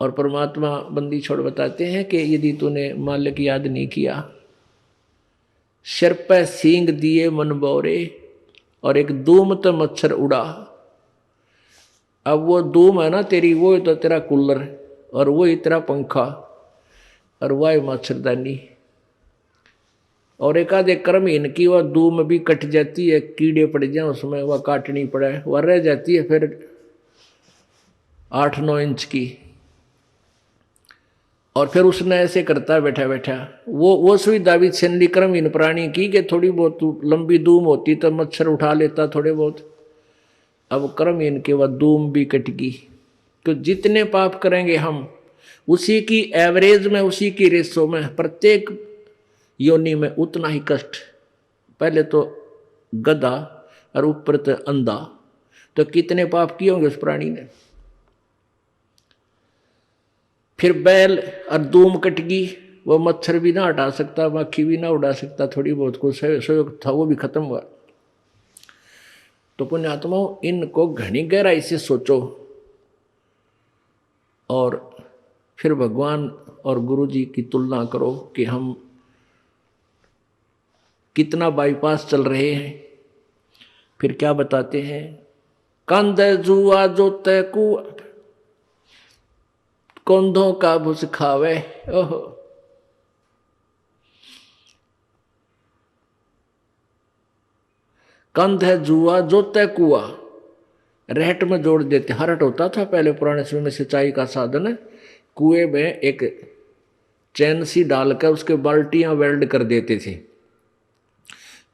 और परमात्मा बंदी छोड़ बताते हैं कि यदि तूने मालिक याद नहीं किया, सिर पे सींग दिए मन बोरे और एक धूम तो मच्छर उड़ा। अब वो धूम है ना तेरी, वो तो तेरा कूलर और वो ही तेरा पंखा और वह मच्छरदानी। और एक आधे कर्महीन की वह धूम भी कट जाती है, कीड़े पड़ जाए उसमें, वह काटनी पड़े, वह रह जाती है फिर 8-9 इंच की। और फिर उसने ऐसे करता बैठा बैठा, वो सुविधा भी छीन क्रमहीन प्राणी की कि थोड़ी बहुत लंबी धूम होती तो मच्छर उठा लेता थोड़े बहुत। अब क्रमहीन के वह धूम भी कट गई। तो जितने पाप करेंगे हम, उसी की एवरेज में, उसी की रेशो में, प्रत्येक योनि में उतना ही कष्ट। पहले तो गधा और ऊपर तो अंधा, तो कितने पाप किए होंगे उस प्राणी ने। फिर बैल और धूम कट गई, वो मच्छर भी ना हटा सकता, मक्खी भी ना उड़ा सकता, थोड़ी बहुत कुछ सहयोग था वो भी खत्म हुआ। तो पुण्यात्माओं, इनको घनी गहराई से सोचो और फिर भगवान और गुरु जी की तुलना करो कि हम कितना बाईपास चल रहे हैं। फिर क्या बताते हैं, कंध जुआ जोते कुआ, कंधों का भुस खावे। ओहो, कंध है जुआ जोते कुआ, रहट में जोड़ देते। हरट होता था पहले पुराने समय में सिंचाई का साधन, कुएं में एक चैन सी डालकर उसके बाल्टियां वेल्ड कर देते थे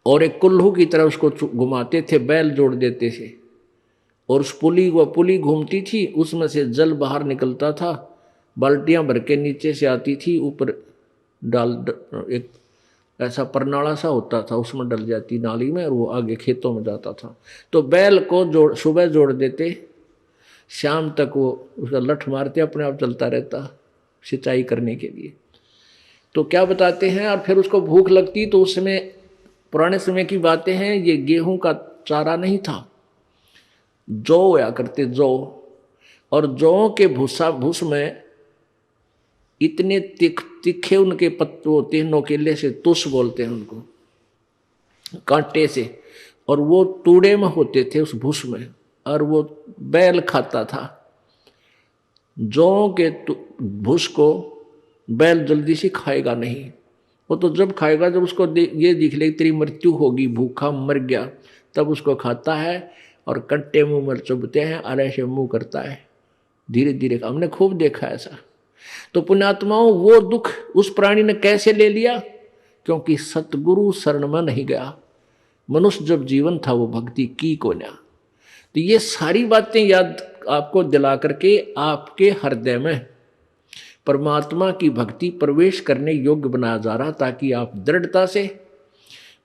और एक कुल्लू की तरह उसको घुमाते थे, बैल जोड़ देते थे और उस पुली घूमती थी, उसमें से जल बाहर निकलता था, बाल्टियां भर के नीचे से आती थी, ऊपर डाल एक ऐसा परनाला सा होता था, उसमें डल जाती नाली में और वो आगे खेतों में जाता था। तो बैल को सुबह जोड़ देते, शाम तक वो उसका लठ मारते, अपने आप चलता रहता सिंचाई करने के लिए। तो क्या बताते हैं, और फिर उसको भूख लगती तो उसमें, पुराने समय की बातें हैं, ये गेहूं का चारा नहीं था, जौ होया करते, जौ, और जौ के भूस में इतने तीखे उनके पत्ते होते हैं, नोकेले से, तुस बोलते हैं उनको, कांटे से, और वो तूड़े में होते थे उस भूस में, और वो बैल खाता था। जौ के भूस को बैल जल्दी से खाएगा नहीं, वो तो जब खाएगा जब उसको ये दिख ले तेरी मृत्यु होगी, भूखा मर गया, तब उसको खाता है और कट्टे मुंह में चुभते हैं और ऐसे मुंह करता है धीरे धीरे। हमने खूब देखा ऐसा। तो पुण्यात्माओं, वो दुख उस प्राणी ने कैसे ले लिया? क्योंकि सतगुरु शरण में नहीं गया। मनुष्य जब जीवन था वो भक्ति की को ना। तो ये सारी बातें याद आपको दिला करके आपके हृदय में परमात्मा की भक्ति प्रवेश करने योग्य बनाया जा रहा, ताकि आप दृढ़ता से,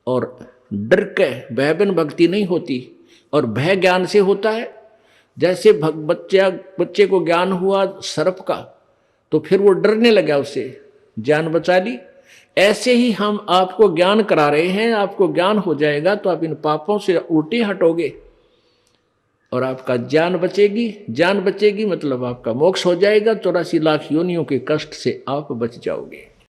और डर के भय बिन भक्ति नहीं होती, और भय ज्ञान से होता है। जैसे बच्चे को ज्ञान हुआ सर्प का, तो फिर वो डरने लगा, उससे जान बचा ली। ऐसे ही हम आपको ज्ञान करा रहे हैं, आपको ज्ञान हो जाएगा तो आप इन पापों से उल्टे हटोगे और आपका जान बचेगी। जान बचेगी मतलब आपका मोक्ष हो जाएगा, 84 लाख योनियों के कष्ट से आप बच जाओगे।